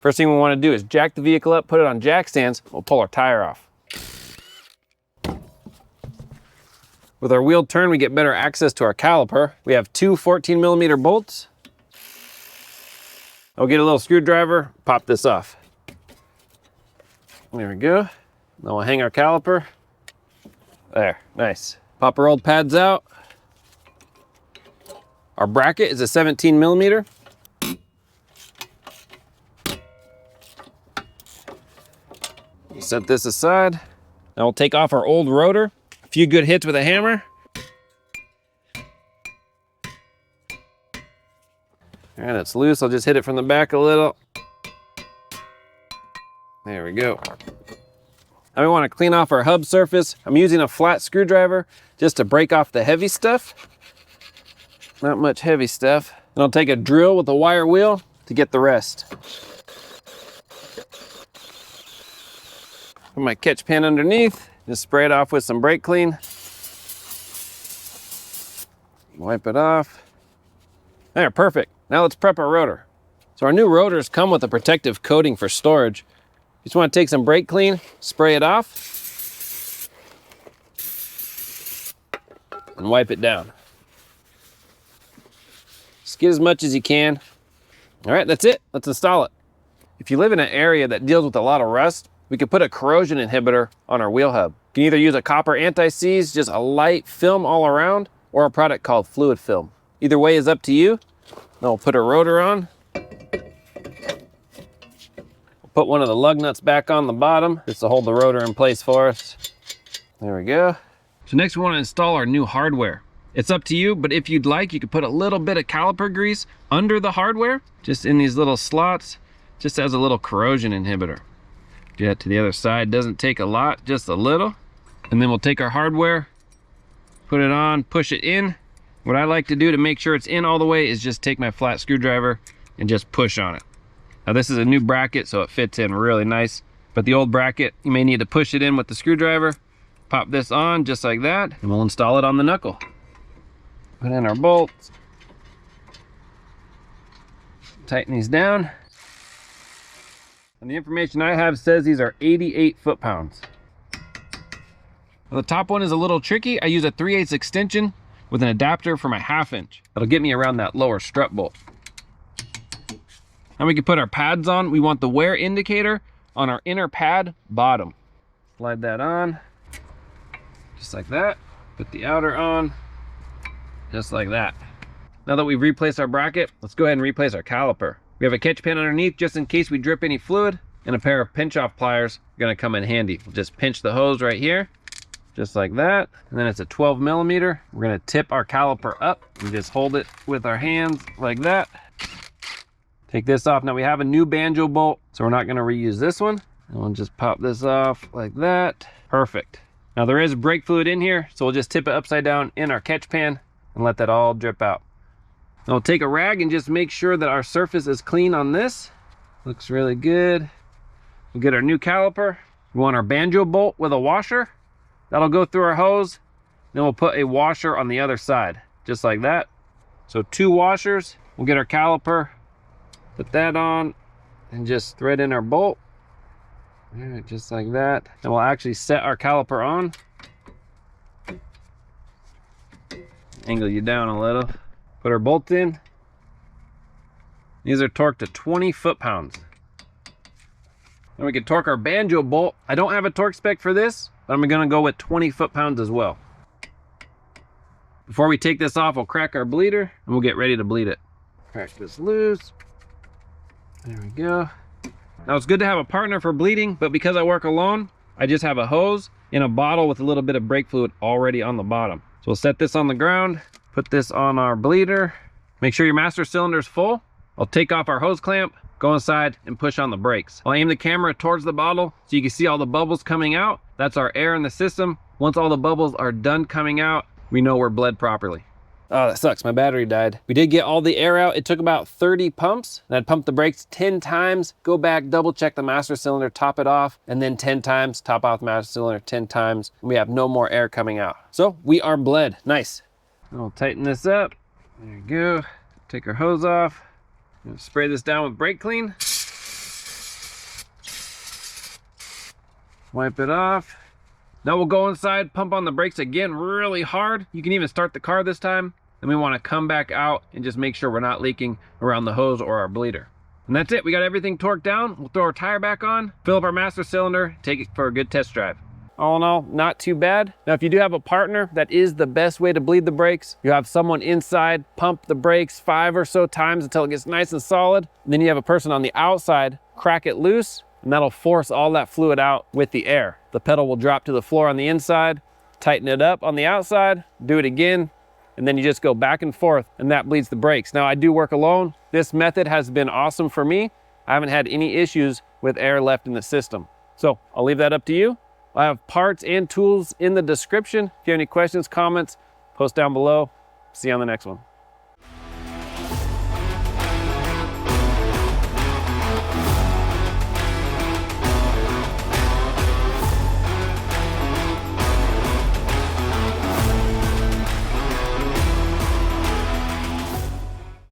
First thing we want to do is jack the vehicle up, put it on jack stands, we'll pull our tire off. With our wheel turn, we get better access to our caliper. We have two 14mm bolts. I'll get a little screwdriver, pop this off. There we go. Then we'll hang our caliper. There, nice. Pop our old pads out. Our bracket is a 17mm. We'll set this aside. Now we'll take off our old rotor. A few good hits with a hammer. All right, it's loose. I'll just hit it from the back a little. There we go. Now we want to clean off our hub surface. I'm using a flat screwdriver just to break off the heavy stuff. Not much heavy stuff. And I'll take a drill with a wire wheel to get the rest. Put my catch pan underneath. Just spray it off with some brake clean. Wipe it off. There, perfect. Now let's prep our rotor. So our new rotors come with a protective coating for storage. You just want to take some brake clean, spray it off, and wipe it down. Just get as much as you can. All right, that's it. Let's install it. If you live in an area that deals with a lot of rust, we could put a corrosion inhibitor on our wheel hub. You can either use a copper anti-seize, just a light film all around, or a product called fluid film. Either way is up to you. Then we'll put a rotor on. Put one of the lug nuts back on the bottom just to hold the rotor in place for us. There we go. So next we want to install our new hardware. It's up to you, but if you'd like, you could put a little bit of caliper grease under the hardware, just in these little slots, just as a little corrosion inhibitor. Do that to the other side. Doesn't take a lot, just a little. And then we'll take our hardware, put it on, push it in. What I like to do to make sure it's in all the way is just take my flat screwdriver and just push on it. Now this is a new bracket, so it fits in really nice. But the old bracket, you may need to push it in with the screwdriver. Pop this on just like that, and we'll install it on the knuckle. Put in our bolts. Tighten these down. And the information I have says these are 88 foot-pounds. Well, the top one is a little tricky. I use a 3/8 extension with an adapter for my 1/2 inch. That'll get me around that lower strut bolt. Now we can put our pads on. We want the wear indicator on our inner pad bottom. Slide that on, just like that. Put the outer on, just like that. Now that we've replaced our bracket, let's go ahead and replace our caliper. We have a catch pan underneath just in case we drip any fluid, and a pair of pinch off pliers are gonna come in handy. We'll just pinch the hose right here, just like that. And then it's a 12mm. We're gonna tip our caliper up and just hold it with our hands like that. Take this off. Now we have a new banjo bolt, so we're not gonna reuse this one. And we'll just pop this off like that. Perfect. Now there is brake fluid in here, so we'll just tip it upside down in our catch pan and let that all drip out. Now we'll take a rag and just make sure that our surface is clean on this. Looks really good. We'll get our new caliper. We want our banjo bolt with a washer. That'll go through our hose. Then we'll put a washer on the other side, just like that. So 2 washers. We'll get our caliper, put that on, and just thread in our bolt. All right, just like that. And we'll actually set our caliper on. Angle you down a little. Put our bolt in. These are torqued to 20 foot-pounds. Then we can torque our banjo bolt. I don't have a torque spec for this, but I'm gonna go with 20 foot-pounds as well. Before we take this off, we'll crack our bleeder and we'll get ready to bleed it. Crack this loose. There we go. Now it's good to have a partner for bleeding, but because I work alone, I just have a hose in a bottle with a little bit of brake fluid already on the bottom. So we'll set this on the ground, put this on our bleeder. Make sure your master cylinder is full. I'll take off our hose clamp, go inside and push on the brakes. I'll aim the camera towards the bottle so you can see all the bubbles coming out. That's our air in the system. Once all the bubbles are done coming out, we know we're bled properly. Oh, that sucks, my battery died. We did get all the air out. It took about 30 pumps, and I'd pump the brakes 10 times, go back, double check the master cylinder, top it off, and then 10 times, top off the master cylinder 10 times. We have no more air coming out. So we are bled, nice. I'll tighten this up, there you go. Take our hose off, spray this down with brake clean. Wipe it off. Now we'll go inside, pump on the brakes again really hard. You can even start the car this time. And we want to come back out and just make sure we're not leaking around the hose or our bleeder. And that's it. We got everything torqued down. We'll throw our tire back on, fill up our master cylinder, take it for a good test drive. All in all, not too bad. Now, if you do have a partner, that is the best way to bleed the brakes. You have someone inside, pump the brakes 5 or so times until it gets nice and solid. And then you have a person on the outside, crack it loose, and that'll force all that fluid out with the air. The pedal will drop to the floor on the inside, tighten it up on the outside, do it again, and then you just go back and forth, and that bleeds the brakes. Now, I do work alone. This method has been awesome for me. I haven't had any issues with air left in the system. So I'll leave that up to you. I have parts and tools in the description. If you have any questions, comments, post down below. See you on the next one.